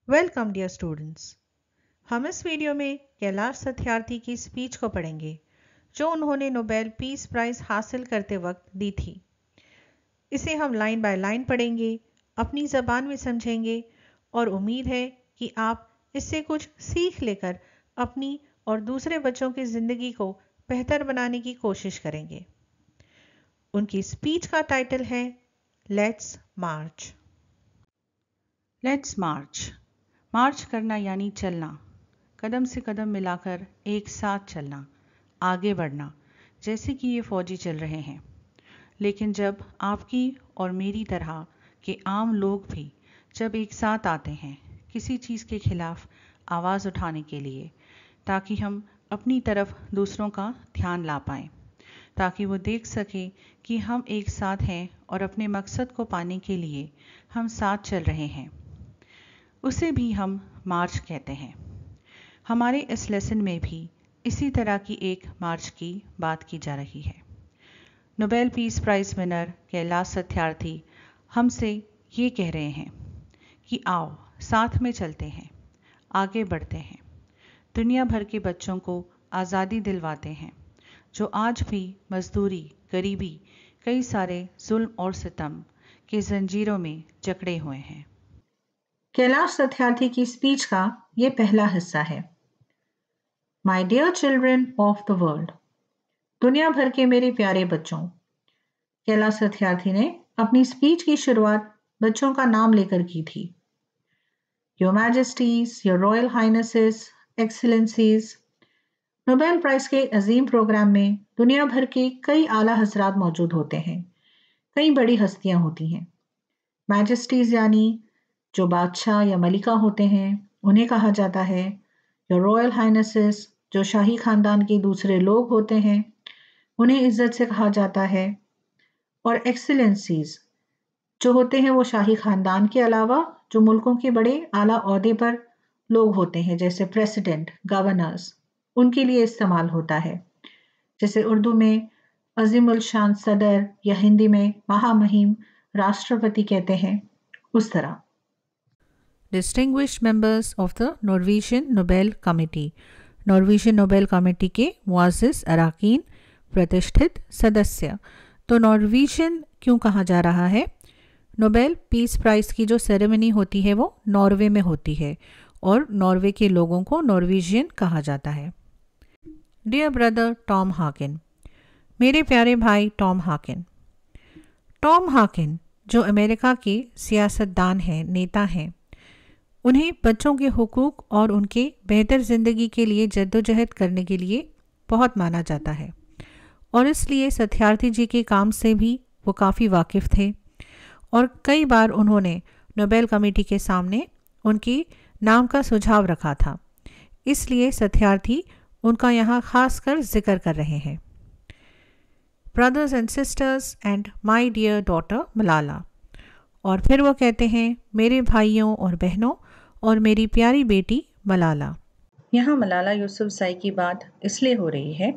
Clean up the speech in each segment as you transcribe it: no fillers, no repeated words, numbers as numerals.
Welcome dear students. हम इस video में कैलाश सत्यार्थी की स्पीच को पढ़ेंगे जो उन्होंने नोबेल पीस प्राइज़ हासिल करते वक्त दी थी। इसे हम लाइन बाय लाइन पढ़ेंगे, अपनी ज़बान में समझेंगे और उम्मीद है कि आप इससे कुछ सीख लेकर अपनी और दूसरे बच्चों की ज़िंदगी को बेहतर बनाने की कोशिश करेंगे। उनकी स्पीच का टाइटल है लेट्स मार्च। लेट्स मार्च। मार्च करना यानी चलना, कदम से कदम मिलाकर एक साथ चलना, आगे बढ़ना, जैसे कि ये फौजी चल रहे हैं। लेकिन जब आपकी और मेरी तरह के आम लोग भी जब एक साथ आते हैं किसी चीज़ के खिलाफ आवाज़ उठाने के लिए, ताकि हम अपनी तरफ दूसरों का ध्यान ला पाएं, ताकि वो देख सके कि हम एक साथ हैं और अपने मकसद को पाने के लिए हम साथ चल रहे हैं, उसे भी हम मार्च कहते हैं। हमारे इस लेसन में भी इसी तरह की एक मार्च की बात की जा रही है। Nobel peace prize winner Kailash Satyarthi हमसे ये कह रहे हैं कि आओ साथ में चलते हैं, आगे बढ़ते हैं, दुनिया भर के बच्चों को आज़ादी दिलवाते हैं जो आज भी मजदूरी, गरीबी, कई सारे जुल्म और सितम के जंजीरों में जकड़े हुए हैं। कैलाश सत्यार्थी की स्पीच का ये पहला हिस्सा है। My dear children of the world, दुनिया भर के मेरे प्यारे बच्चों। कैलाश सत्यार्थी ने अपनी स्पीच की शुरुआत बच्चों का नाम लेकर की थी। Your majesties, your royal highnesses, excellencies. Nobel prize के अजीम प्रोग्राम में दुनिया भर के कई आला हजरात मौजूद होते हैं, कई बड़ी हस्तियां होती हैं। मैजेस्टीज यानी जो बादशाह या मलिका होते हैं उन्हें कहा जाता है। योर रॉयल हाइनेसेस जो शाही खानदान के दूसरे लोग होते हैं उन्हें इज्जत से कहा जाता है। और एक्सीलेंसीज जो होते हैं वो शाही खानदान के अलावा जो मुल्कों के बड़े आला ओहदे पर लोग होते हैं, जैसे प्रेसिडेंट, गवर्नर्स, उनके लिए इस्तेमाल होता है। जैसे उर्दू में अजीमुल शान सदर या हिंदी में महामहिम राष्ट्रपति कहते हैं, उस तरह। Distinguished members of the Norwegian Nobel committee, Norwegian Nobel committee के मुआज़्ज़िज़ अरकान, प्रतिष्ठित सदस्य। तो नॉर्वेजियन क्यों कहा जा रहा है? नोबेल पीस प्राइज़ की जो सेरेमनी होती है वो नॉर्वे में होती है और नॉर्वे के लोगों को नॉर्वेजियन कहा जाता है। डियर ब्रदर टॉम हाकिन, मेरे प्यारे भाई टॉम हाकिन। टॉम हाकिन जो अमेरिका के सियासतदान हैं, नेता हैं, उन्हें बच्चों के हुकूक और उनके बेहतर ज़िंदगी के लिए जद्दोजहद करने के लिए बहुत माना जाता है और इसलिए सत्यार्थी जी के काम से भी वो काफ़ी वाकिफ़ थे और कई बार उन्होंने नोबेल कमेटी के सामने उनकी नाम का सुझाव रखा था। इसलिए सत्यार्थी उनका यहाँ खास कर जिक्र कर रहे हैं। Brothers and sisters and my dear daughter Malala. और फिर वो कहते हैं मेरे भाइयों और बहनों और मेरी प्यारी बेटी मलाला। यहाँ मलाला यूसुफज़ई की बात इसलिए हो रही है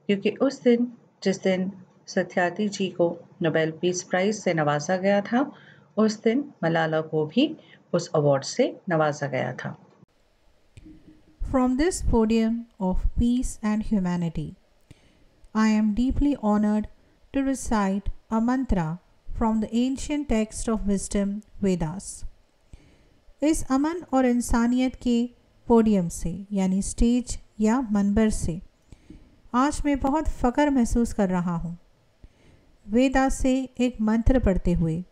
क्योंकि उस दिन जिस दिन सत्यार्थी जी को नोबेल पीस प्राइज़ से नवाजा गया था, उस दिन मलाला को भी उस अवार्ड से नवाजा गया था। From this podium of peace and humanity, I am deeply honored to recite a mantra from the ancient text of wisdom Vedas. इस अमन और इंसानियत के पोडियम से यानी स्टेज या मनबर से आज मैं बहुत फ़ख्र महसूस कर रहा हूँ, वेदास से एक मंत्र पढ़ते हुए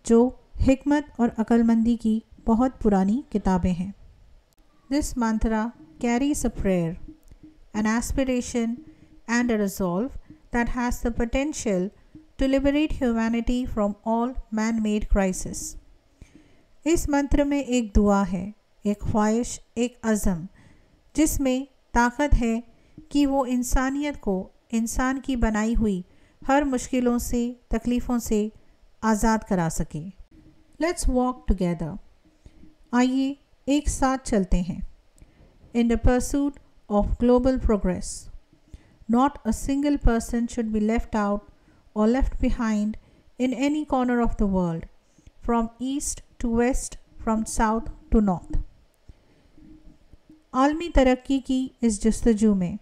जो हिकमत और अक्लमंदी की बहुत पुरानी किताबें हैं। This mantra carries a prayer, an aspiration and a resolve that has the potential to liberate humanity from all man-made crises. इस मंत्र में एक दुआ है, एक ख्वाहिश, एक अज़म जिसमें ताकत है कि वो इंसानियत को इंसान की बनाई हुई हर मुश्किलों से, तकलीफ़ों से आज़ाद करा सके। लेट्स वॉक टुगेदर, आइए एक साथ चलते हैं। In the pursuit of global progress, not a single person should be left out और left behind in any corner of the world, from east to west, from south to north. आलमी तरक्की की इस जस्तजू में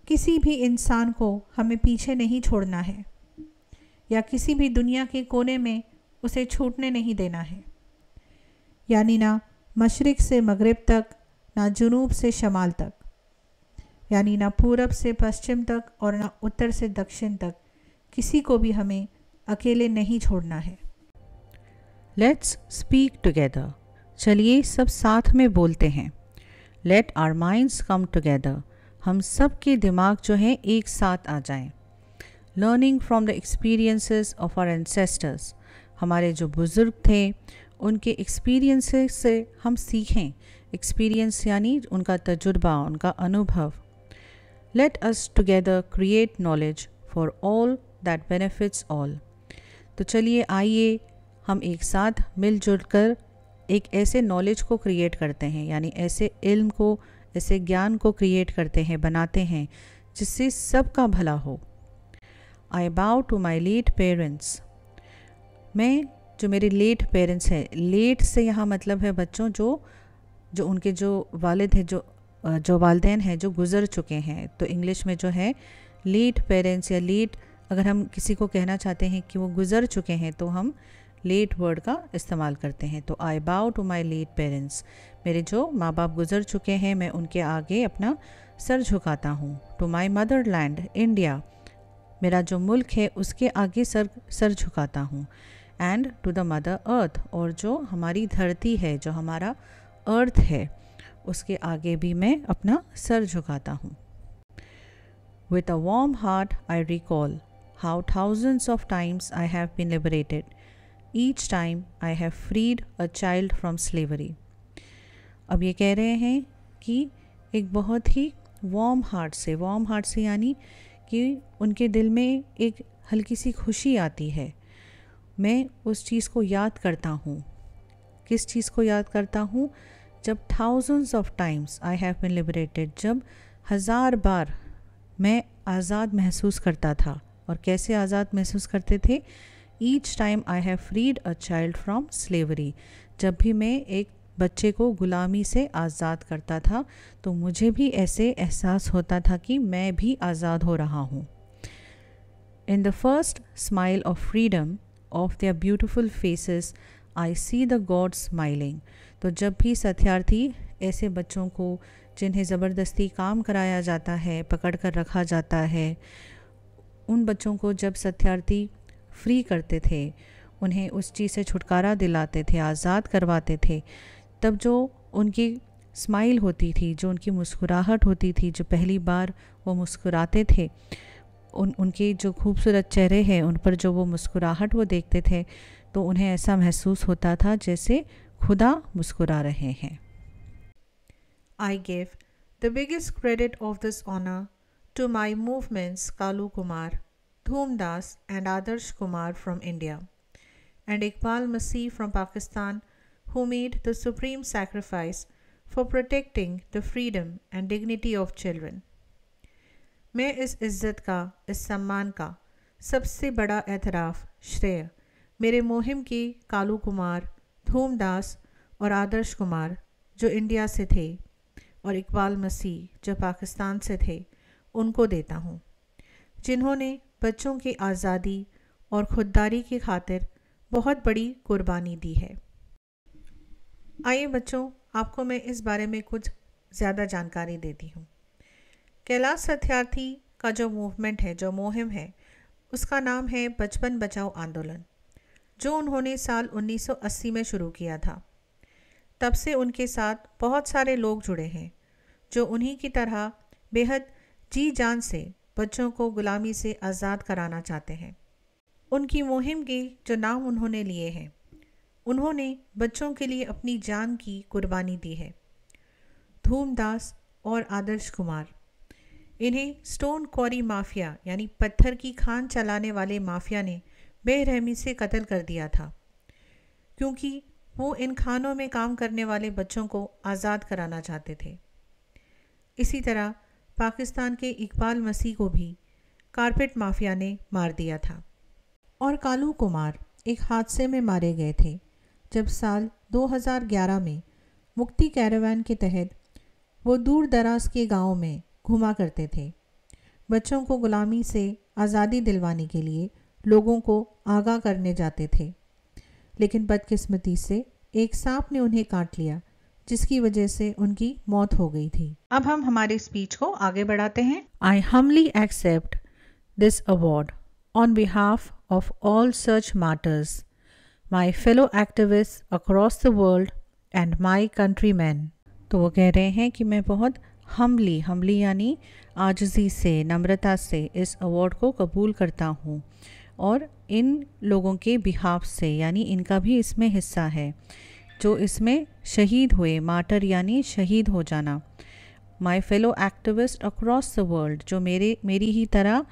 किसी भी इंसान को हमें पीछे नहीं छोड़ना है या किसी भी दुनिया के कोने में उसे छूटने नहीं देना है। यानी ना मशरिक़ से मगरिब तक, ना जुनूब से शमाल तक, यानी ना पूरब से पश्चिम तक और ना उत्तर से दक्षिण तक, किसी को भी हमें अकेले नहीं छोड़ना है। लेट्स स्पीक टुगेदर, चलिए सब साथ में बोलते हैं। Let our minds come together, हम सब के दिमाग जो हैं एक साथ आ जाएं। Learning from the experiences of our ancestors, हमारे जो बुज़ुर्ग थे उनके एक्सपीरियंसेस से हम सीखें। एक्सपीरियंस यानी उनका तजुर्बा, उनका अनुभव। Let us together create knowledge for all that benefits all, तो चलिए आइए हम एक साथ मिलजुल कर एक ऐसे नॉलेज को क्रिएट करते हैं, यानी ऐसे इल्म को, ऐसे ज्ञान को क्रिएट करते हैं, बनाते हैं जिससे सबका भला हो। आई बाउ टू माई लेट पेरेंट्स, मैं जो मेरे लेट पेरेंट्स हैं, लेट से यहाँ मतलब है बच्चों जो उनके जो वालिद हैं, जो वालिदैन हैं जो गुज़र चुके हैं, तो इंग्लिश में जो है लेट पेरेंट्स या लेट, अगर हम किसी को कहना चाहते हैं कि वो गुज़र चुके हैं तो हम लेट वर्ड का इस्तेमाल करते हैं। तो आई बाउ टू माई लेट पेरेंट्स, मेरे जो माँ बाप गुज़र चुके हैं मैं उनके आगे अपना सर झुकाता हूँ। To my motherland India, मेरा जो मुल्क है उसके आगे सर झुकाता हूँ। And to the mother earth, और जो हमारी धरती है, जो हमारा अर्थ है, उसके आगे भी मैं अपना सर झुकाता हूँ। With a warm heart I recall how thousands of times I have been liberated. Each time I have freed a child from slavery. अब ये कह रहे हैं कि एक बहुत ही वार्म हार्ट से यानी कि उनके दिल में एक हल्की सी खुशी आती है। मैं उस चीज़ को याद करता हूँ। किस चीज़ को याद करता हूँ? जब thousands of times I have been liberated, जब 1000 बार मैं आज़ाद महसूस करता था। और कैसे आज़ाद महसूस करते थे? Each time I have freed a child from slavery, जब भी मैं एक बच्चे को ग़ुलामी से आज़ाद करता था तो मुझे भी ऐसे एहसास होता था कि मैं भी आज़ाद हो रहा हूँ। In the first smile of freedom of their beautiful faces I see the God smiling, तो जब भी सत्यार्थी ऐसे बच्चों को जिन्हें ज़बरदस्ती काम कराया जाता है, पकड़ कर रखा जाता है, उन बच्चों को जब सत्यार्थी फ्री करते थे, उन्हें उस चीज़ से छुटकारा दिलाते थे, आज़ाद करवाते थे, तब जो उनकी स्माइल होती थी, जो उनकी मुस्कुराहट होती थी, जो पहली बार वो मुस्कुराते थे, उनके जो खूबसूरत चेहरे हैं उन पर जो वो मुस्कुराहट वो देखते थे, तो उन्हें ऐसा महसूस होता था जैसे खुदा मुस्कुरा रहे हैं। I give the biggest credit of this honor to my movements Kalu Kumar, Dhoom Das and Adarsh Kumar from India and Iqbal Masih from Pakistan, who made the supreme sacrifice for protecting the freedom and dignity of children. मैं इस इज़्ज़त का, इस सम्मान का सबसे बड़ा एतराफ़, श्रेय मेरे मुहिम के कालू कुमार, धूम दास और आदर्श कुमार जो इंडिया से थे और इकबाल मसीह जो पाकिस्तान से थे उनको देता हूँ, जिन्होंने बच्चों की आज़ादी और खुददारी की खातिर बहुत बड़ी कुर्बानी दी है। आइए बच्चों, आपको मैं इस बारे में कुछ ज़्यादा जानकारी देती हूँ। कैलाश सत्यार्थी का जो मूवमेंट है, जो मुहिम है, उसका नाम है बचपन बचाओ आंदोलन, जो उन्होंने साल 1980 में शुरू किया था। तब से उनके साथ बहुत सारे लोग जुड़े हैं जो उन्हीं की तरह बेहद जी जान से बच्चों को गुलामी से आज़ाद कराना चाहते हैं। उनकी मुहिम के जो नाम उन्होंने लिए हैं, उन्होंने बच्चों के लिए अपनी जान की कुर्बानी दी है। धूम दास और आदर्श कुमार, इन्हें स्टोन क्वारी माफिया यानी पत्थर की खान चलाने वाले माफिया ने बेरहमी से कत्ल कर दिया था, क्योंकि वो इन खानों में काम करने वाले बच्चों को आज़ाद कराना चाहते थे। इसी तरह पाकिस्तान के इकबाल मसीह को भी कारपेट माफिया ने मार दिया था। और कालू कुमार एक हादसे में मारे गए थे जब साल 2011 में मुक्ति कैरावान के तहत वो दूर दराज के गाँव में घुमा करते थे। बच्चों को गुलामी से आज़ादी दिलवाने के लिए लोगों को आगाह करने जाते थे, लेकिन बदकिस्मती से एक सांप ने उन्हें काट लिया, जिसकी वजह से उनकी मौत हो गई थी। अब हम हमारी स्पीच को आगे बढ़ाते हैं। I humbly accept this award on behalf of all such martyrs, my fellow activists across the world and my countrymen। तो वो कह रहे हैं कि मैं बहुत हम्बली यानी आजिज़ी से, नम्रता से इस अवार्ड को कबूल करता हूँ और इन लोगों के बिहाफ से, यानी इनका भी इसमें हिस्सा है जो इसमें शहीद हुए, मार्टर यानी शहीद हो जाना। My fellow activist across the world, जो मेरी ही तरह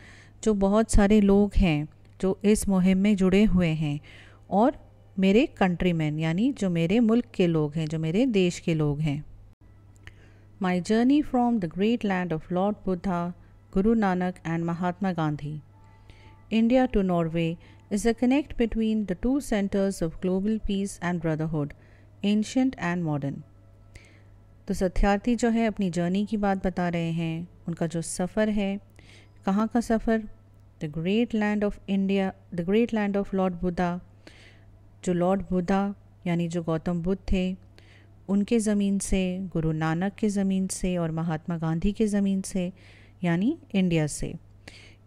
जो बहुत सारे लोग हैं जो इस मुहिम में जुड़े हुए हैं, और मेरे कंट्रीमैन यानी जो मेरे मुल्क के लोग हैं, जो मेरे देश के लोग हैं। My journey from the great land of Lord Buddha, Guru Nanak and Mahatma Gandhi, India to Norway is a connect between the two centers of global peace and brotherhood, ancient and modern। तो सत्यार्थी जो है अपनी जर्नी की बात बता रहे हैं, उनका जो सफ़र है, कहाँ का सफ़र? The great land of India, the great land of Lord Buddha, जो लॉर्ड बुद्धा यानी जो गौतम बुद्ध थे उनके ज़मीन से, गुरु नानक के ज़मीन से और महात्मा गांधी के ज़मीन से यानी इंडिया से।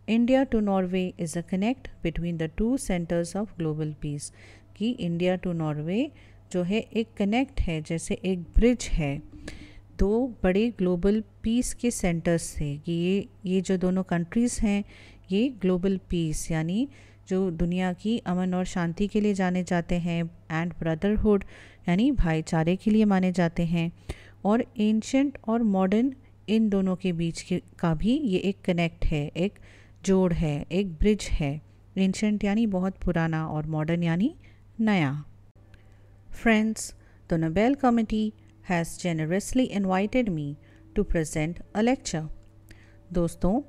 India to Norway is a connect between the two centres of global peace, कि इंडिया टू नॉर्वे जो है एक कनेक्ट है, जैसे एक ब्रिज है दो बड़े ग्लोबल पीस के सेंटर्स से, कि ये जो दोनों कंट्रीज़ हैं ये ग्लोबल पीस यानी जो दुनिया की अमन और शांति के लिए जाने जाते हैं, एंड ब्रदरहुड यानी भाईचारे के लिए माने जाते हैं, और एंशंट और मॉडर्न इन दोनों के बीच का भी ये एक कनेक्ट है, एक जोड़ है, एक ब्रिज है। एंशंट यानी बहुत पुराना और मॉडर्न यानी नया। Friends, the Nobel committee has generously invited me to present a lecture. दोस्तों,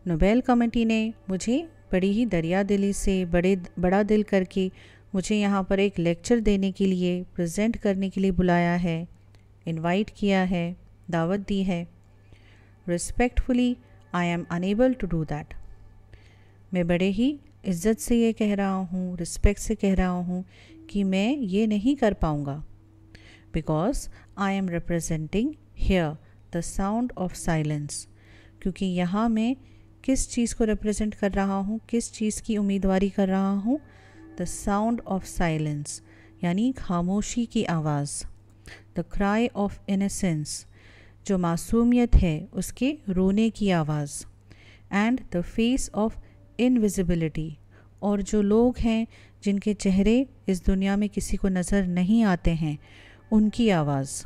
नोबेल कमेटी ने मुझे बड़ी ही दरिया दिली से, बड़ा दिल करके मुझे यहाँ पर एक लेक्चर देने के लिए, प्रेजेंट करने के लिए बुलाया है, इनवाइट किया है, दावत दी है। Respectfully I am unable to do that. मैं बड़े ही इज़्ज़त से ये कह रहा हूँ, रिस्पेक्ट से कह रहा हूँ कि मैं ये नहीं कर पाऊँगा, because I am representing here the sound of silence. क्योंकि यहाँ मैं किस चीज़ को रिप्रेजेंट कर रहा हूँ, किस चीज़ की उम्मीदवारी कर रहा हूँ? द साउंड ऑफ साइलेंस यानी खामोशी की आवाज़, द क्राई ऑफ इनोसेंस जो मासूमियत है उसके रोने की आवाज़, and the face of invisibility और जो लोग हैं जिनके चेहरे इस दुनिया में किसी को नज़र नहीं आते हैं, उनकी आवाज़।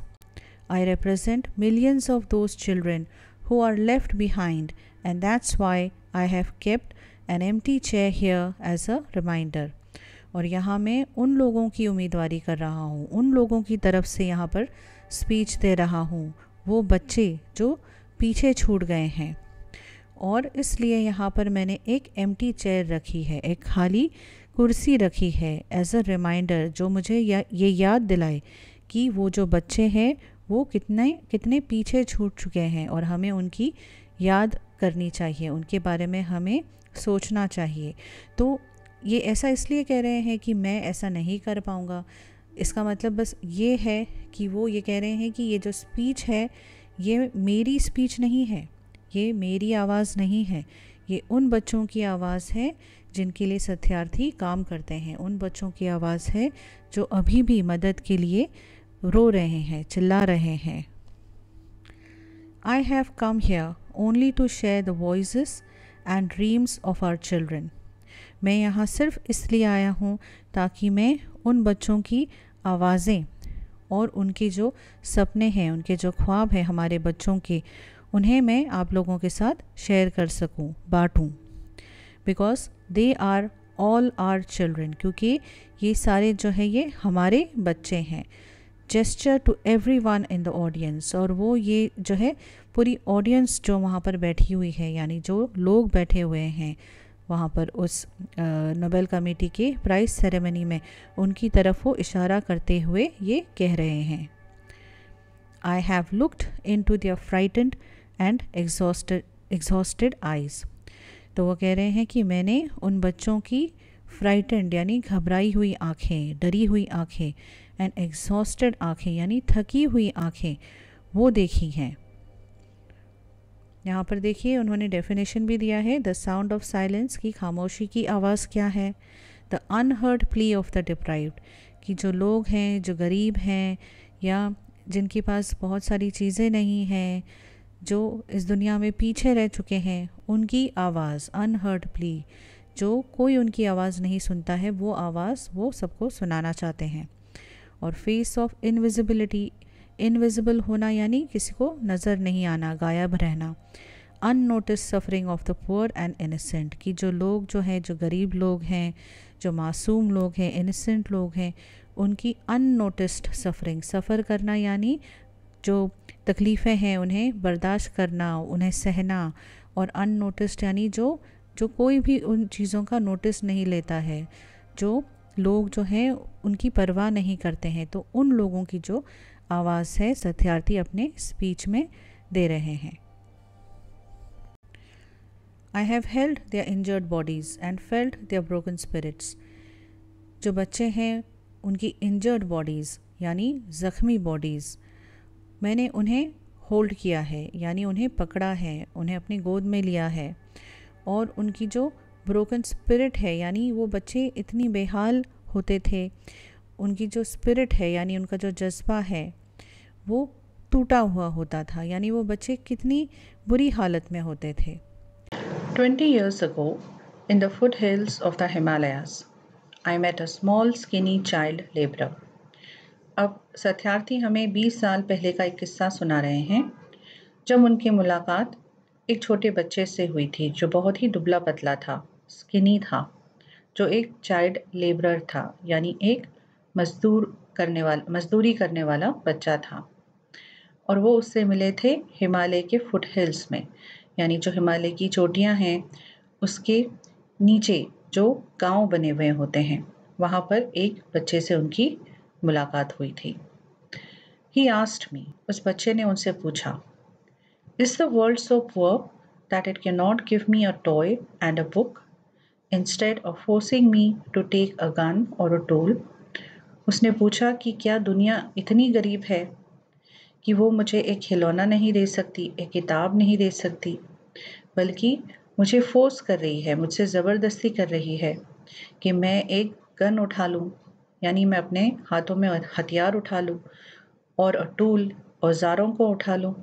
I represent millions of those children who are left behind, and that's why I have kept an empty chair here as a reminder. और यहाँ मैं उन लोगों की उम्मीदवारी कर रहा हूँ, उन लोगों की तरफ से यहाँ पर स्पीच दे रहा हूँ, वो बच्चे जो पीछे छूट गए हैं। और इसलिए यहाँ पर मैंने एक एम्प्टी चेयर रखी है, एक खाली कुर्सी रखी है एज अ रिमाइंडर, जो मुझे ये याद दिलाए कि वो जो बच्चे हैं वो कितने पीछे छूट चुके हैं, और हमें उनकी याद करनी चाहिए, उनके बारे में हमें सोचना चाहिए। तो ये ऐसा इसलिए कह रहे हैं कि मैं ऐसा नहीं कर पाऊँगा, इसका मतलब बस ये है कि वो ये कह रहे हैं कि ये जो स्पीच है ये मेरी स्पीच नहीं है, ये मेरी आवाज़ नहीं है, ये उन बच्चों की आवाज़ है जिनके लिए सत्यार्थी काम करते हैं, उन बच्चों की आवाज़ है जो अभी भी मदद के लिए रो रहे हैं, चिल्ला रहे हैं। I have come here only to share the voices and dreams of our children. मैं यहाँ सिर्फ इसलिए आया हूँ ताकि मैं उन बच्चों की आवाज़ें और उनके जो सपने हैं, उनके जो ख्वाब हैं हमारे बच्चों के, उन्हें मैं आप लोगों के साथ शेयर कर सकूं, बांटूं। Because they are all are children, क्योंकि ये सारे जो है ये हमारे बच्चे हैं। Gesture to everyone in the audience, और वो ये जो है पूरी ऑडियंस जो वहाँ पर बैठी हुई है, यानी जो लोग बैठे हुए हैं वहाँ पर उस नोबेल कमेटी के प्राइज़ सेरेमनी में उनकी तरफ वो इशारा करते हुए ये कह रहे हैं, I have looked into their frightened and exhausted eyes. तो वो कह रहे हैं कि मैंने उन बच्चों की फ्राइटेंड यानी घबराई हुई आँखें, डरी हुई आँखें, एंड एग्जॉस्टेड आँखें यानी थकी हुई आँखें वो देखी हैं। यहाँ पर देखिए उन्होंने डेफिनेशन भी दिया है, द साउंड ऑफ साइलेंस की खामोशी की आवाज़ क्या है, the unheard plea of the deprived कि जो लोग हैं, जो गरीब हैं या जिनके पास बहुत सारी चीज़ें नहीं हैं, जो इस दुनिया में पीछे रह चुके हैं, उनकी आवाज़, अनहर्ड प्ली, जो कोई उनकी आवाज़ नहीं सुनता है, वो आवाज़ वो सबको सुनाना चाहते हैं। और फेस ऑफ इनविजिबिलिटी, इनविजिबल होना यानी किसी को नज़र नहीं आना, गायब रहना। Unnoticed suffering of the poor and innocent कि जो लोग जो हैं, जो गरीब लोग हैं, जो मासूम लोग हैं, इनोसेंट लोग हैं, उनकी अननोटिस्ड सफरिंग, सफ़र करना यानी जो तकलीफ़ें हैं उन्हें बर्दाश्त करना, उन्हें सहना, और अननोटिस्ड यानी जो कोई भी उन चीज़ों का नोटिस नहीं लेता है, जो लोग जो हैं उनकी परवाह नहीं करते हैं। तो उन लोगों की जो आवाज़ है सत्यार्थी अपने स्पीच में दे रहे हैं। I have held their injured bodies and felt their broken spirits. जो बच्चे हैं उनकी इंजर्ड बॉडीज़ यानी ज़ख्मी बॉडीज़, मैंने उन्हें होल्ड किया है यानी उन्हें पकड़ा है, उन्हें अपनी गोद में लिया है। और उनकी जो ब्रोकन स्पिरिट है यानी वो बच्चे इतनी बेहाल होते थे, उनकी जो स्पिरिट है यानी उनका जो जज्बा है वो टूटा हुआ होता था, यानी वो बच्चे कितनी बुरी हालत में होते थे। 20 years ago, in the foothills of the Himalayas, I met a small skinny child laborer. अब सत्यार्थी हमें 20 साल पहले का एक किस्सा सुना रहे हैं जब उनकी मुलाकात एक छोटे बच्चे से हुई थी जो बहुत ही दुबला पतला था, स्किनी था, जो एक चाइल्ड लेबरर था यानी एक मजदूरी करने वाला बच्चा था। और वो उससे मिले थे हिमालय के फुट हिल्स में, यानी जो हिमालय की चोटियां हैं उसके नीचे जो गांव बने हुए होते हैं, वहाँ पर एक बच्चे से उनकी मुलाकात हुई थी। He asked me, उस बच्चे ने उनसे पूछा, Is the world so poor that it cannot give me a toy and a book instead of forcing me to take a gun or a tool? उसने पूछा कि क्या दुनिया इतनी गरीब है कि वो मुझे एक खिलौना नहीं दे सकती, एक किताब नहीं दे सकती, बल्कि मुझे फोर्स कर रही है, मुझसे ज़बरदस्ती कर रही है कि मैं एक गन उठा लूँ, यानी मैं अपने हाथों में हथियार उठा लूँ और टूल औजारों को उठा लूँ।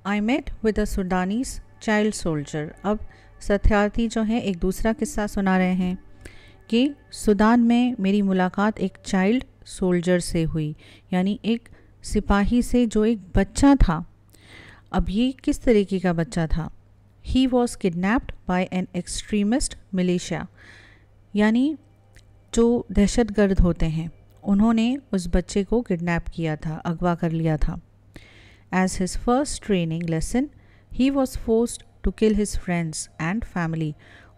I met with a Sudanese child soldier। अब सत्यार्थी जो हैं एक दूसरा किस्सा सुना रहे हैं कि सूडान में मेरी मुलाकात एक चाइल्ड सोल्जर से हुई, यानी एक सिपाही से जो एक बच्चा था। अब ये किस तरीके का बच्चा था? He was kidnapped by an extremist militia, यानी जो दहशतगर्द होते हैं उन्होंने उस बच्चे को किडनैप किया था, अगवा कर लिया था। As his first training lesson, he was forced to kill his friends and family।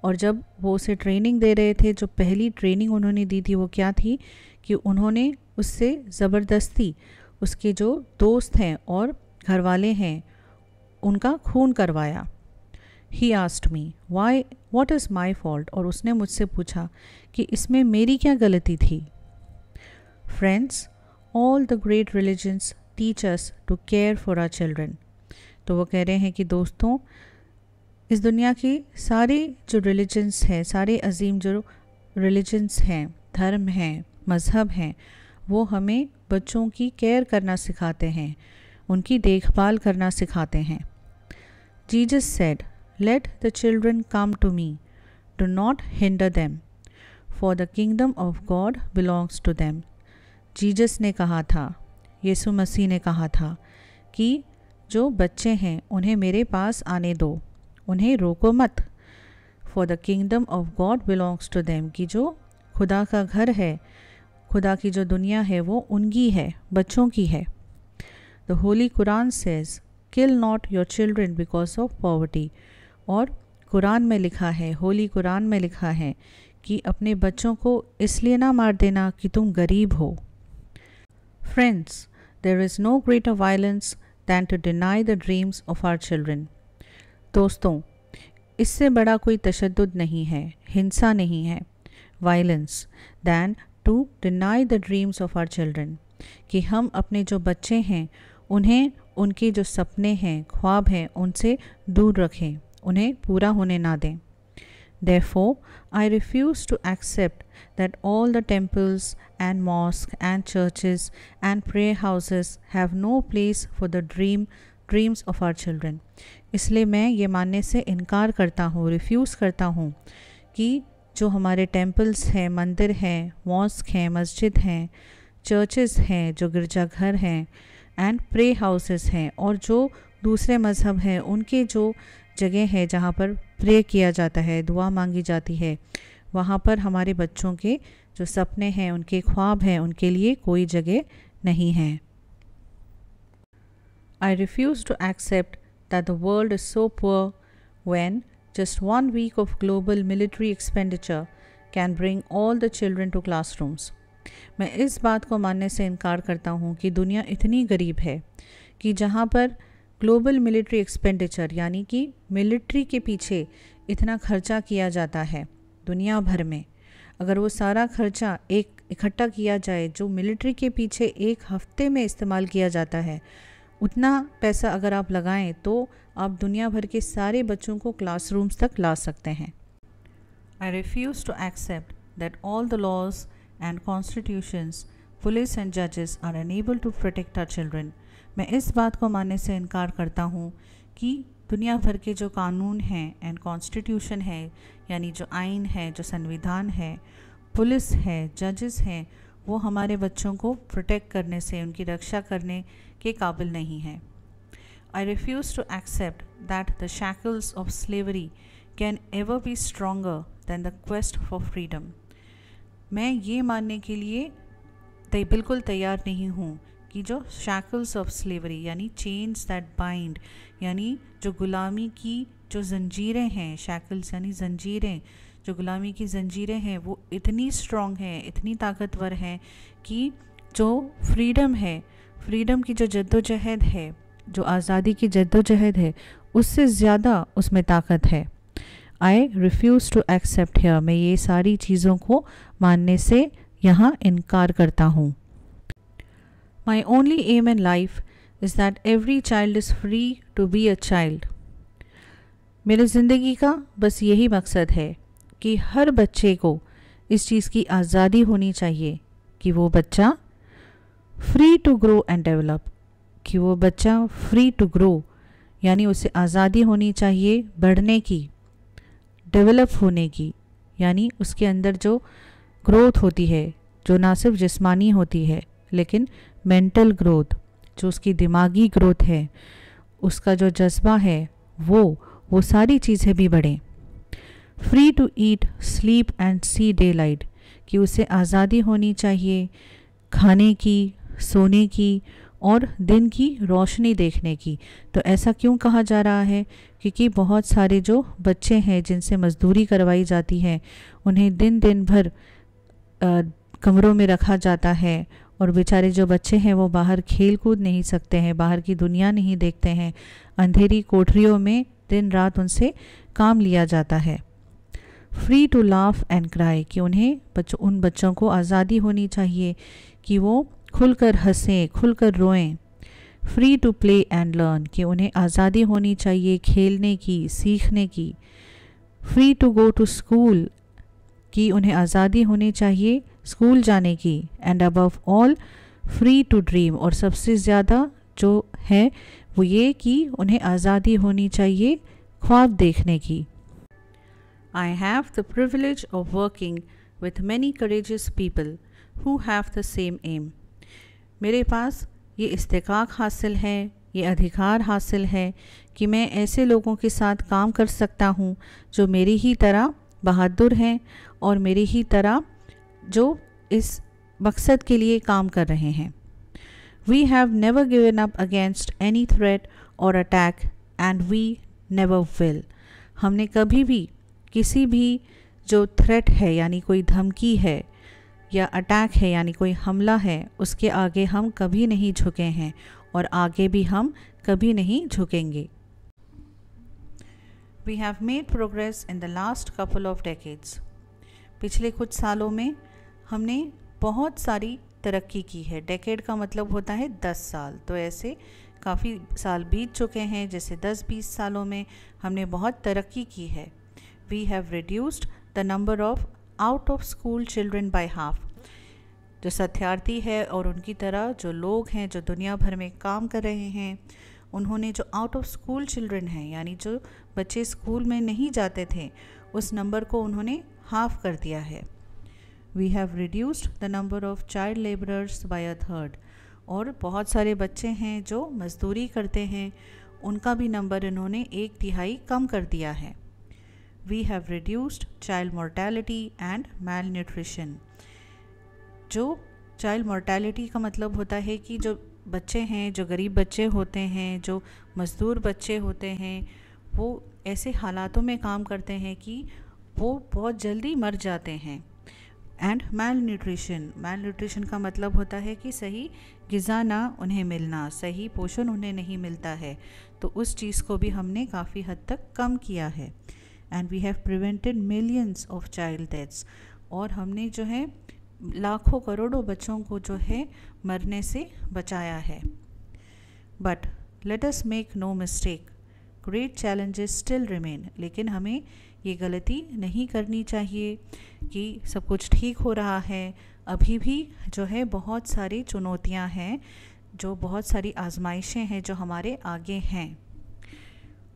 और जब वो उसे ट्रेनिंग दे रहे थे, जो पहली ट्रेनिंग उन्होंने दी थी वो क्या थी कि उन्होंने उससे ज़बरदस्ती उसके जो दोस्त हैं और घर वाले हैं उनका खून करवाया। He asked me, why, what is my fault? और उसने मुझसे पूछा कि इसमें मेरी क्या गलती थी। Friends, all the great religions teach us to care for our children। तो वो कह रहे हैं कि दोस्तों, इस दुनिया की सारी जो रिलीजन्स हैं, सारे अजीम जो रिलीजन्स हैं, धर्म हैं, मज़हब हैं, वो हमें बच्चों की केयर करना सिखाते हैं, उनकी देखभाल करना सिखाते हैं। Jesus said, let the children come to me, do not hinder them, for the kingdom of God belongs to them. Jesus ने कहा था, यीशु मसीह ने कहा था कि जो बच्चे हैं उन्हें मेरे पास आने दो, उन्हें रोको मत। For the kingdom of God belongs to them, कि जो खुदा का घर है, खुदा की जो दुनिया है वो उनकी है, बच्चों की है। The Holi Quran says, kill not your children because of poverty. और कुरान में लिखा है, होली कुरान में लिखा है कि अपने बच्चों को इसलिए ना मार देना कि तुम गरीब हो। Friends, there is no greater violence than to deny the dreams of our children. दोस्तों, इससे बड़ा कोई तशद्दुद नहीं है, हिंसा नहीं है, violence, than to deny the dreams of our children, कि हम अपने जो बच्चे हैं उन्हें उनके जो सपने हैं, ख्वाब हैं, उनसे दूर रखें, उन्हें पूरा होने ना दें। Therefore, I refuse to accept that all the temples and mosques and churches and prayer houses have no place for the dreams of our children. इसलिए मैं ये मानने से इनकार करता हूँ, रिफ्यूज़ करता हूँ कि जो हमारे टेम्पल्स हैं, मंदिर हैं, मॉस्क हैं, मस्जिद हैं, चर्चेस हैं, जो गिरजाघर हैं, एंड प्रे हाउसेस हैं, और जो दूसरे मज़हब हैं उनके जो जगह है जहाँ पर प्रे किया जाता है, दुआ मांगी जाती है, वहाँ पर हमारे बच्चों के जो सपने हैं, उनके ख्वाब हैं, उनके लिए कोई जगह नहीं है। I refuse to accept that the world is so poor when just 1 week of global military expenditure can bring all the children to classrooms. मैं इस बात को मानने से इनकार करता हूँ कि दुनिया इतनी गरीब है कि जहाँ पर ग्लोबल मिलिट्री एक्सपेंडिचर यानी कि मिलिट्री के पीछे इतना खर्चा किया जाता है दुनिया भर में, अगर वो सारा खर्चा एक इकट्ठा किया जाए जो मिलिट्री के पीछे एक हफ्ते में इस्तेमाल किया जाता है, उतना पैसा अगर आप लगाएं तो आप दुनिया भर के सारे बच्चों को क्लासरूम्स तक ला सकते हैं। I refuse to accept that all the laws and constitutions, police and judges are unable to protect our children. मैं इस बात को मानने से इनकार करता हूँ कि दुनिया भर के जो कानून हैं एंड कॉन्स्टिट्यूशन है, यानी जो आइन है, जो संविधान है, पुलिस है, जजेस हैं, वो हमारे बच्चों को प्रोटेक्ट करने से, उनकी रक्षा करने के काबिल नहीं है। I refuse to accept that the shackles of slavery can ever be stronger than the quest for freedom. मैं ये मानने के लिए बिल्कुल तैयार नहीं हूँ कि जो शैकल्स ऑफ स्लेवरी यानी चेन्स दैट बाइंड, यानी जो गुलामी की जो जंजीरें हैं, शैकल्स यानी जंजीरें, जो गुलामी की जंजीरें हैं वो इतनी स्ट्रॉन्ग हैं, इतनी ताकतवर हैं कि जो फ्रीडम है, फ्रीडम की जो जद्दोजहद है, जो आज़ादी की जद्दोजहद है, उससे ज़्यादा उसमें ताकत है। आई रिफ्यूज़ टू एक्सेप्ट हियर, मैं ये सारी चीज़ों को मानने से यहाँ इनकार करता हूँ। My only aim in life is that every child is free to be a child. मेरी ज़िंदगी का बस यही मकसद है कि हर बच्चे को इस चीज़ की आज़ादी होनी चाहिए कि वो बच्चा free to grow and develop, कि वो बच्चा फ्री टू ग्रो यानी उसे आज़ादी होनी चाहिए बढ़ने की, डेवलप होने की, यानी उसके अंदर जो ग्रोथ होती है, जो ना सिर्फ जिस्मानी होती है लेकिन मेंटल ग्रोथ, जो उसकी दिमागी ग्रोथ है, उसका जो जज्बा है वो सारी चीज़ें भी बढ़ें। Free to eat, sleep and see daylight, कि उसे आज़ादी होनी चाहिए खाने की, सोने की और दिन की रोशनी देखने की। तो ऐसा क्यों कहा जा रहा है? क्योंकि बहुत सारे जो बच्चे हैं जिनसे मजदूरी करवाई जाती है, उन्हें दिन भर कमरों में रखा जाता है और बेचारे जो बच्चे हैं वो बाहर खेल कूद नहीं सकते हैं, बाहर की दुनिया नहीं देखते हैं, अंधेरी कोठरियों में दिन रात उनसे काम लिया जाता है। Free to laugh and cry, कि उन्हें उन बच्चों को आज़ादी होनी चाहिए कि वो खुलकर हंसें, खुलकर रोएं। Free to play and learn, कि उन्हें आज़ादी होनी चाहिए खेलने की, सीखने की। Free to go to school, कि उन्हें आज़ादी होनी चाहिए स्कूल जाने की। And above all free to dream, और सबसे ज़्यादा जो है वो ये कि उन्हें आज़ादी होनी चाहिए ख्वाब देखने की। I have the privilege of working with many courageous people who have the same aim. मेरे पास ये इस्तेकाक हासिल है, ये अधिकार हासिल है कि मैं ऐसे लोगों के साथ काम कर सकता हूँ जो मेरी ही तरह बहादुर हैं और मेरी ही तरह जो इस मकसद के लिए काम कर रहे हैं। We have never given up against any threat or attack and we never will. हमने कभी भी किसी भी जो थ्रेट है यानी कोई धमकी है या अटैक है यानी कोई हमला है, उसके आगे हम कभी नहीं झुके हैं और आगे भी हम कभी नहीं झुकेंगे। We have made progress in the last couple of decades. पिछले कुछ सालों में हमने बहुत सारी तरक्की की है। डेकेड का मतलब होता है 10 साल, तो ऐसे काफ़ी साल बीत चुके हैं, जैसे 10-20 सालों में हमने बहुत तरक्की की है। We have reduced the number of out of school children by half. जो सत्यार्थी है और उनकी तरह जो लोग हैं जो दुनिया भर में काम कर रहे हैं, उन्होंने जो आउट ऑफ स्कूल चिल्ड्रन हैं यानी जो बच्चे स्कूल में नहीं जाते थे, उस नंबर को उन्होंने हाफ कर दिया है। We have reduced the number of child labourers by a third. और बहुत सारे बच्चे हैं जो मजदूरी करते हैं, उनका भी नंबर इन्होंने 1/3 कम कर दिया है। We have reduced child mortality and malnutrition. जो चाइल्ड मोर्टेलिटी का मतलब होता है कि जो बच्चे हैं, जो गरीब बच्चे होते हैं, जो मज़दूर बच्चे होते हैं, वो ऐसे हालातों में काम करते हैं कि वो बहुत जल्दी मर जाते हैं। एंड मैल न्यूट्रिशन का मतलब होता है कि सही ग़िज़ा ना उन्हें मिलना, सही पोषण उन्हें नहीं मिलता है, तो उस चीज़ को भी हमने काफ़ी हद तक कम किया है। And we have prevented millions of child deaths. और हमने जो है लाखों करोड़ों बच्चों को जो है मरने से बचाया है। But let us make no mistake, great challenges still remain. लेकिन हमें ये गलती नहीं करनी चाहिए कि सब कुछ ठीक हो रहा है। अभी भी जो है बहुत सारी चुनौतियां हैं, जो बहुत सारी आजमाइशें हैं जो हमारे आगे हैं।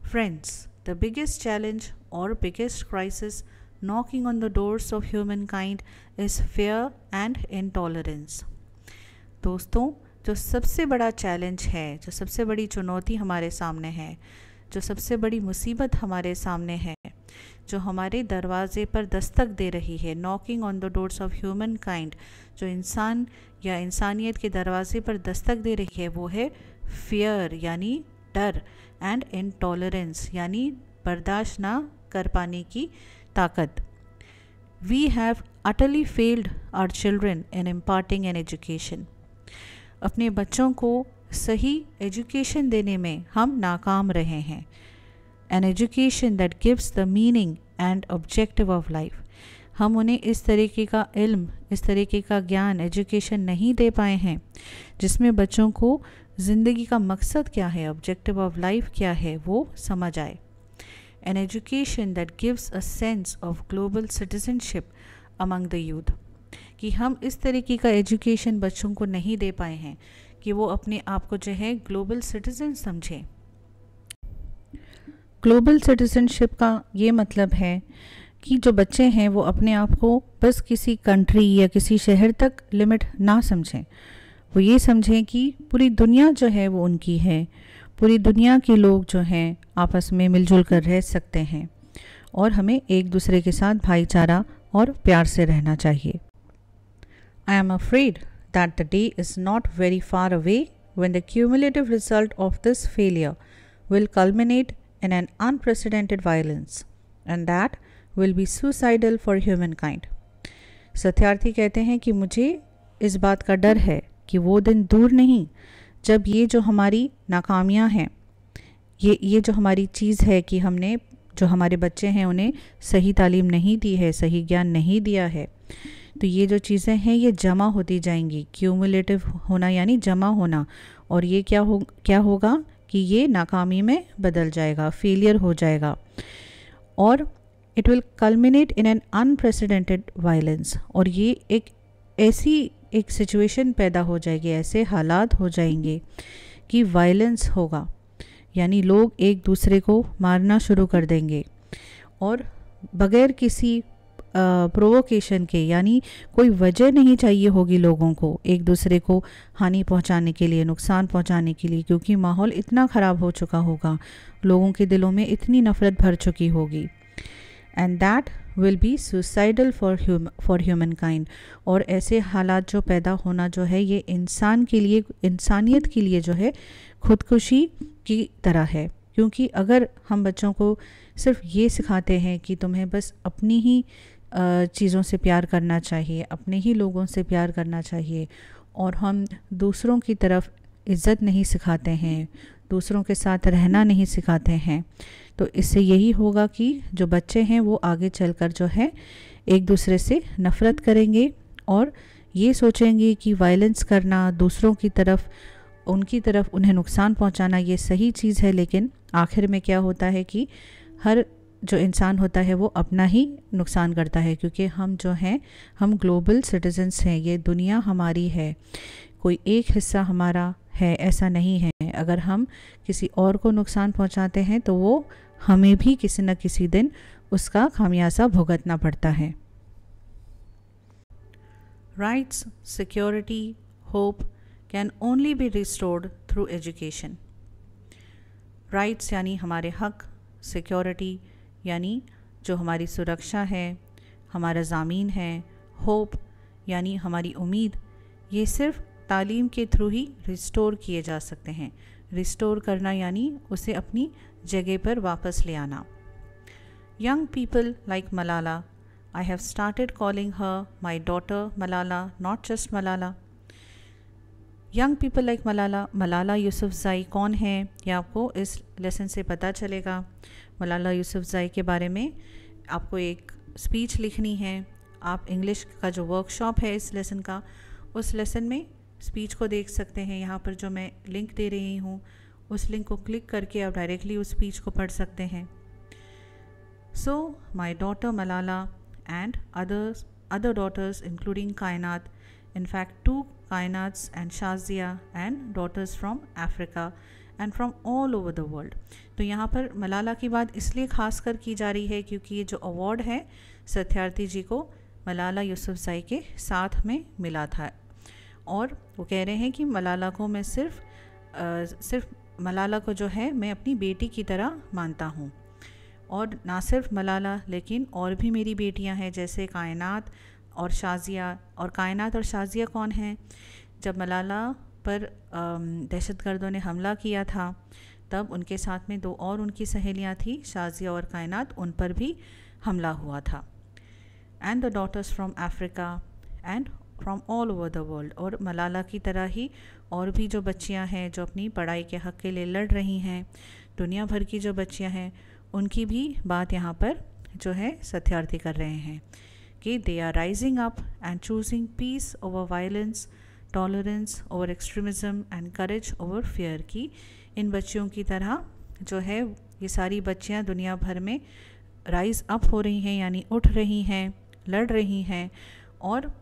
फ्रेंड्स, द बिगेस्ट चैलेंज और biggest crisis knocking on the doors of humankind is fear and intolerance. दोस्तों, जो सबसे बड़ा चैलेंज है, जो सबसे बड़ी चुनौती हमारे सामने है, जो सबसे बड़ी मुसीबत हमारे सामने है, जो हमारे दरवाजे पर दस्तक दे रही है, knocking on the doors of human kind, जो इंसान या इंसानियत के दरवाजे पर दस्तक दे रही है, वो है फियर यानी डर, एंड इंटॉलरेंस यानी बर्दाश्त ना कर पाने की ताकत। We have utterly failed our children in imparting an education. अपने बच्चों को सही एजुकेशन देने में हम नाकाम रहे हैं। An education that gives the meaning and objective of life. हम उन्हें इस तरीके का इल्म, इस तरीके का ज्ञान, एजुकेशन नहीं दे पाए हैं जिसमें बच्चों को ज़िंदगी का मकसद क्या है, ऑब्जेक्टिव ऑफ लाइफ क्या है, वो समझ आए। An education that gives a sense of global citizenship among the youth. कि हम इस तरीके का एजुकेशन बच्चों को नहीं दे पाए हैं कि वो अपने आप को जो है ग्लोबल सिटीजन समझें। ग्लोबल सिटीजनशिप का ये मतलब है कि जो बच्चे हैं वो अपने आप को बस किसी कंट्री या किसी शहर तक लिमिट ना समझें। वो ये समझें कि पूरी दुनिया जो है वो उनकी है, पूरी दुनिया के लोग जो हैं आपस में मिलजुल कर रह सकते हैं और हमें एक दूसरे के साथ भाईचारा और प्यार से रहना चाहिए। I am afraid that the day is not very far away when the cumulative result of this failure will culminate in an unprecedented violence and that will be suicidal for humankind. Satyarthi कहते हैं कि मुझे इस बात का डर है कि वो दिन दूर नहीं जब ये जो हमारी नाकामियां हैं, ये जो हमारी चीज़ है कि हमने जो हमारे बच्चे हैं उन्हें सही तालीम नहीं दी है, सही ज्ञान नहीं दिया है, तो ये जो चीज़ें हैं ये जमा होती जाएंगी। क्यूमुलेटिव होना यानी जमा होना, और ये क्या होगा कि ये नाकामी में बदल जाएगा, फेलियर हो जाएगा, और it will culminate in an unprecedented violence. और ये एक सिचुएशन पैदा हो जाएगी, ऐसे हालात हो जाएंगे कि वायलेंस होगा, यानी लोग एक दूसरे को मारना शुरू कर देंगे और बगैर किसी प्रोवोकेशन के, यानी कोई वजह नहीं चाहिए होगी लोगों को एक दूसरे को हानि पहुंचाने के लिए, नुकसान पहुंचाने के लिए, क्योंकि माहौल इतना ख़राब हो चुका होगा, लोगों के दिलों में इतनी नफ़रत भर चुकी होगी। And that will be suicidal for human kind. और ऐसे हालात जो पैदा होना जो है ये इंसान के लिए, इंसानियत के लिए जो है खुदकुशी की तरह है, क्योंकि अगर हम बच्चों को सिर्फ ये सिखाते हैं कि तुम्हें बस अपनी ही चीज़ों से प्यार करना चाहिए, अपने ही लोगों से प्यार करना चाहिए, और हम दूसरों की तरफ इज़्ज़त नहीं सिखाते हैं, दूसरों के साथ रहना नहीं सिखाते हैं, तो इससे यही होगा कि जो बच्चे हैं वो आगे चलकर जो है एक दूसरे से नफ़रत करेंगे और ये सोचेंगे कि वायलेंस करना, दूसरों की तरफ, उनकी तरफ उन्हें नुकसान पहुंचाना ये सही चीज़ है। लेकिन आखिर में क्या होता है कि हर जो इंसान होता है वो अपना ही नुकसान करता है, क्योंकि हम जो हैं हम ग्लोबल सिटीजन्स हैं, ये दुनिया हमारी है, कोई एक हिस्सा हमारा है ऐसा नहीं है। अगर हम किसी और को नुकसान पहुंचाते हैं तो वो हमें भी किसी न किसी दिन उसका खामियाजा भुगतना पड़ता है। Rights, security, hope can only be restored through education. Rights यानी हमारे हक, सिक्योरिटी यानी जो हमारी सुरक्षा है, हमारा ज़मीन है, होप यानी हमारी उम्मीद, ये सिर्फ तालीम के थ्रू ही रिस्टोर किए जा सकते हैं। रिस्टोर करना यानी उसे अपनी जगह पर वापस ले आना। Young people like Malala, I have started calling her my daughter Malala, not just Malala. Young people like Malala, Malala Yousafzai कौन है ये आपको इस लेसन से पता चलेगा। मलाला यूसुफ़ज़ई के बारे में आपको एक स्पीच लिखनी है। आप इंग्लिश का जो वर्कशॉप है इस लेसन का, उस लेसन में स्पीच को देख सकते हैं। यहाँ पर जो मैं लिंक दे रही हूँ उस लिंक को क्लिक करके आप डायरेक्टली उस स्पीच को पढ़ सकते हैं। So, my daughter Malala and other daughters including Kainat, in fact 2 Kainats and Shazia and daughters from Africa and from all over the world। तो यहाँ पर मलाला की बात इसलिए खास कर की जा रही है क्योंकि ये जो अवार्ड है सत्यार्थी जी को मलाला यूसुफ़ज़ई के साथ में मिला था, और वो कह रहे हैं कि मलाला को मैं सिर्फ मलाला को जो है मैं अपनी बेटी की तरह मानता हूँ, और ना सिर्फ मलाला लेकिन और भी मेरी बेटियां हैं जैसे कायनात और शाजिया। और कायनात और शाजिया कौन हैं? जब मलाला पर दहशतगर्दों ने हमला किया था तब उनके साथ में 2 और उनकी सहेलियां थी, शाजिया और कायनात, उन पर भी हमला हुआ था। And the daughters from Africa and from all over the world. और मलाला की तरह ही और भी जो बच्चियां हैं जो अपनी पढ़ाई के हक़ के लिए लड़ रही हैं, दुनिया भर की जो बच्चियां हैं उनकी भी बात यहाँ पर जो है सत्यार्थी कर रहे हैं कि they are rising up and choosing peace over violence, tolerance over extremism and courage over fear. की इन बच्चियों की तरह जो है ये सारी बच्चियाँ दुनिया भर में राइज अप हो रही हैं, यानी उठ रही हैं, लड़ रही हैं और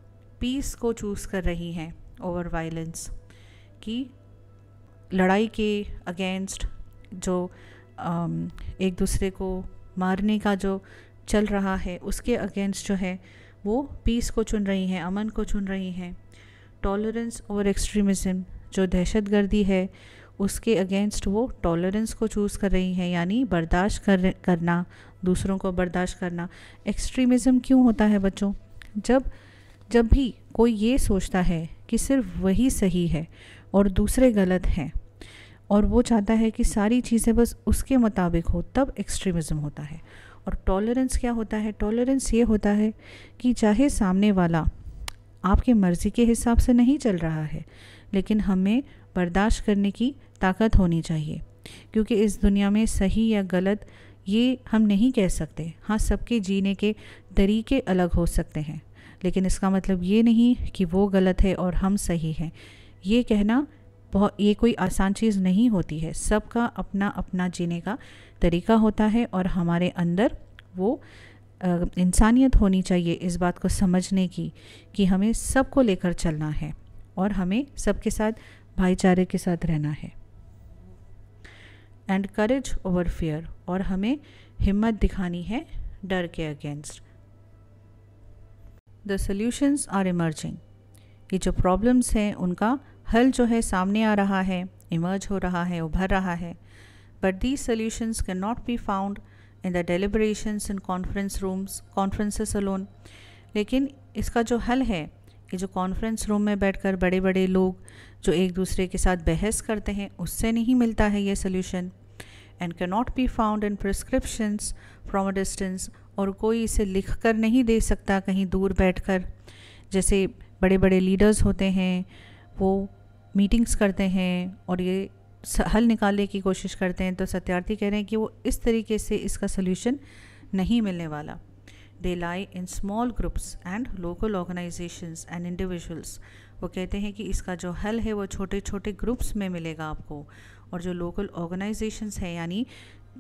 पीस को चूज़ कर रही हैं ओवर वायलेंस। की लड़ाई के अगेंस्ट जो एक दूसरे को मारने का जो चल रहा है उसके अगेंस्ट जो है वो पीस को चुन रही हैं, अमन को चुन रही हैं। टॉलरेंस और एक्सट्रीमिज़म जो दहशतगर्दी है उसके अगेंस्ट वो टॉलरेंस को चूज़ कर रही हैं, यानी बर्दाश्त करना, दूसरों को बर्दाश्त करना। एक्सट्रीमिज़म क्यों होता है बच्चों? जब भी कोई ये सोचता है कि सिर्फ वही सही है और दूसरे गलत हैं और वो चाहता है कि सारी चीज़ें बस उसके मुताबिक हो, तब एक्सट्रीमिज़म होता है। और टॉलरेंस क्या होता है? टॉलरेंस ये होता है कि चाहे सामने वाला आपके मर्ज़ी के हिसाब से नहीं चल रहा है, लेकिन हमें बर्दाश्त करने की ताकत होनी चाहिए, क्योंकि इस दुनिया में सही या गलत ये हम नहीं कह सकते। हाँ, सबके जीने के तरीके अलग हो सकते हैं, लेकिन इसका मतलब ये नहीं कि वो गलत है और हम सही हैं। ये कहना ये कोई आसान चीज़ नहीं होती है। सबका अपना अपना जीने का तरीका होता है और हमारे अंदर वो इंसानियत होनी चाहिए इस बात को समझने की कि हमें सबको लेकर चलना है और हमें सबके साथ भाईचारे के साथ रहना है। एंड करेज ओवर फियर, और हमें हिम्मत दिखानी है डर के against. The solutions are emerging, ये जो प्रॉब्लम्स हैं उनका हल जो है सामने आ रहा है, इमर्ज हो रहा है, उभर रहा है। But these solutions can not be found in the deliberations in conference rooms, conferences alone. लेकिन इसका जो हल है, ये जो कॉन्फ्रेंस रूम में बैठकर बड़े बड़े लोग जो एक दूसरे के साथ बहस करते हैं, उससे नहीं मिलता है ये solution. And can not be found in prescriptions from a distance, और कोई इसे लिख कर नहीं दे सकता कहीं दूर बैठकर। जैसे बड़े बड़े लीडर्स होते हैं, वो मीटिंग्स करते हैं और ये हल निकालने की कोशिश करते हैं, तो सत्यार्थी कह रहे हैं कि वो इस तरीके से इसका सल्यूशन नहीं मिलने वाला। They lie in small groups and local organisations and individuals. वो कहते हैं कि इसका जो हल है वो छोटे छोटे ग्रुप्स में मिलेगा आपको, और जो लोकल ऑर्गेनाइजेशंस हैं, यानी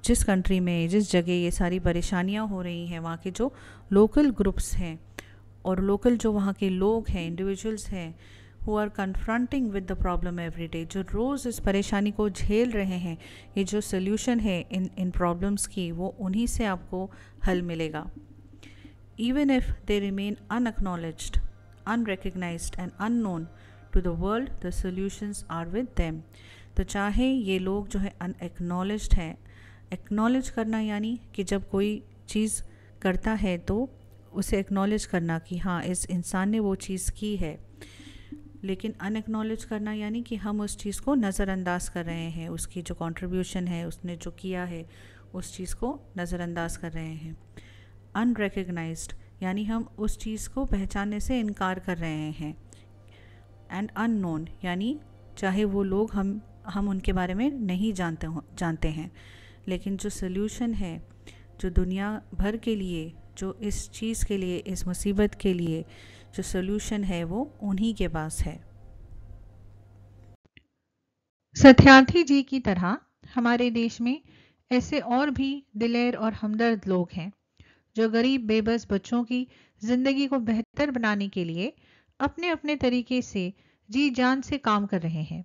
जिस कंट्री में जिस जगह ये सारी परेशानियां हो रही हैं, वहाँ के जो लोकल ग्रुप्स हैं और लोकल जो वहाँ के लोग हैं, इंडिविजुअल्स हैं, who are confronting with the problem every day, जो रोज़ इस परेशानी को झेल रहे हैं, ये जो सोल्यूशन है इन प्रॉब्लम्स की, वो उन्हीं से आपको हल मिलेगा। Even if they remain unacknowledged, unrecognized and unknown to the world, the solutions are with them. तो चाहे ये लोग जो है unacknowledged हैं, acknowledge करना यानी कि जब कोई चीज़ करता है तो उसे acknowledge करना कि हाँ इस इंसान ने वो चीज़ की है, लेकिन unacknowledge करना यानी कि हम उस चीज़ को नज़रअंदाज कर रहे हैं, उसकी जो contribution है, उसने जो किया है, उस चीज़ को नज़रअंदाज कर रहे हैं। अनरिकग्नाइज्ड यानी हम उस चीज़ को पहचानने से इनकार कर रहे हैं। एंड अननोन यानी चाहे वो लोग हम उनके बारे में नहीं जानते हैं, लेकिन जो सल्यूशन है, जो दुनिया भर के लिए, जो इस चीज़ के लिए, इस मुसीबत के लिए जो सल्यूशन है, वो उन्हीं के पास है। सत्यार्थी जी की तरह हमारे देश में ऐसे और भी दिलेर और हमदर्द लोग हैं जो गरीब बेबस बच्चों की जिंदगी को बेहतर बनाने के लिए अपने अपने तरीके से जी जान से काम कर रहे हैं।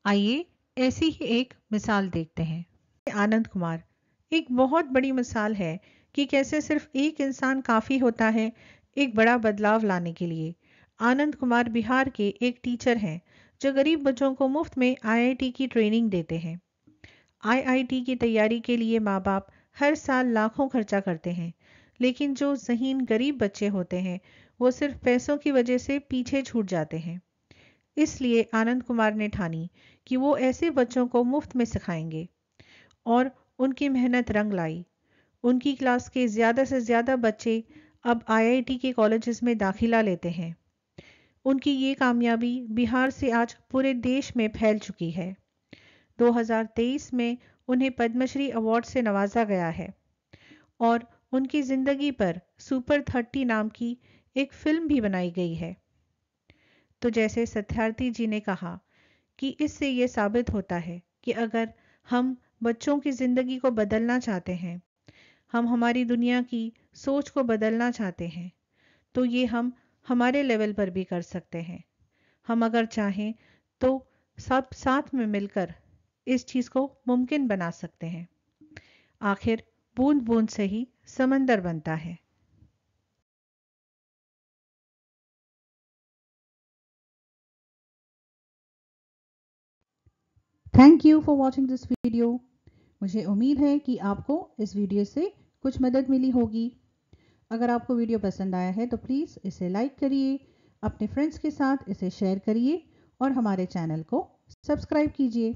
आइए ऐसी ही एक मिसाल देखते हैं। आनंद कुमार एक बहुत बड़ी मिसाल है कि कैसे सिर्फ एक इंसान काफ़ी होता है एक बड़ा बदलाव लाने के लिए। आनंद कुमार बिहार के एक टीचर हैं जो गरीब बच्चों को मुफ्त में आईआईटी की ट्रेनिंग देते हैं। आईआईटी की तैयारी के लिए माँ बाप हर साल लाखों खर्चा करते हैं, लेकिन जो ज़हीन गरीब बच्चे होते हैं वो सिर्फ पैसों की वजह से पीछे छूट जाते हैं। इसलिए आनंद कुमार ने ठानी कि वो ऐसे बच्चों को मुफ्त में सिखाएंगे, और उनकी मेहनत रंग लाई। उनकी क्लास के ज़्यादा से ज़्यादा बच्चे अब आईआईटी के कॉलेजेस में दाखिला लेते हैं। उनकी ये कामयाबी बिहार से आज पूरे देश में फैल चुकी है। 2023 में उन्हें पद्मश्री अवार्ड से नवाजा गया है और उनकी ज़िंदगी पर सुपर 30 नाम की एक फिल्म भी बनाई गई है। तो जैसे सत्यार्थी जी ने कहा कि इससे ये साबित होता है कि अगर हम बच्चों की ज़िंदगी को बदलना चाहते हैं, हम हमारी दुनिया की सोच को बदलना चाहते हैं, तो ये हम हमारे लेवल पर भी कर सकते हैं। हम अगर चाहें तो सब साथ में मिलकर इस चीज़ को मुमकिन बना सकते हैं। आखिर बूंद बूंद से ही समंदर बनता है। Thank you for watching this video. मुझे उम्मीद है कि आपको इस वीडियो से कुछ मदद मिली होगी। अगर आपको वीडियो पसंद आया है तो प्लीज़ इसे लाइक करिए, अपने फ्रेंड्स के साथ इसे शेयर करिए और हमारे चैनल को सब्सक्राइब कीजिए।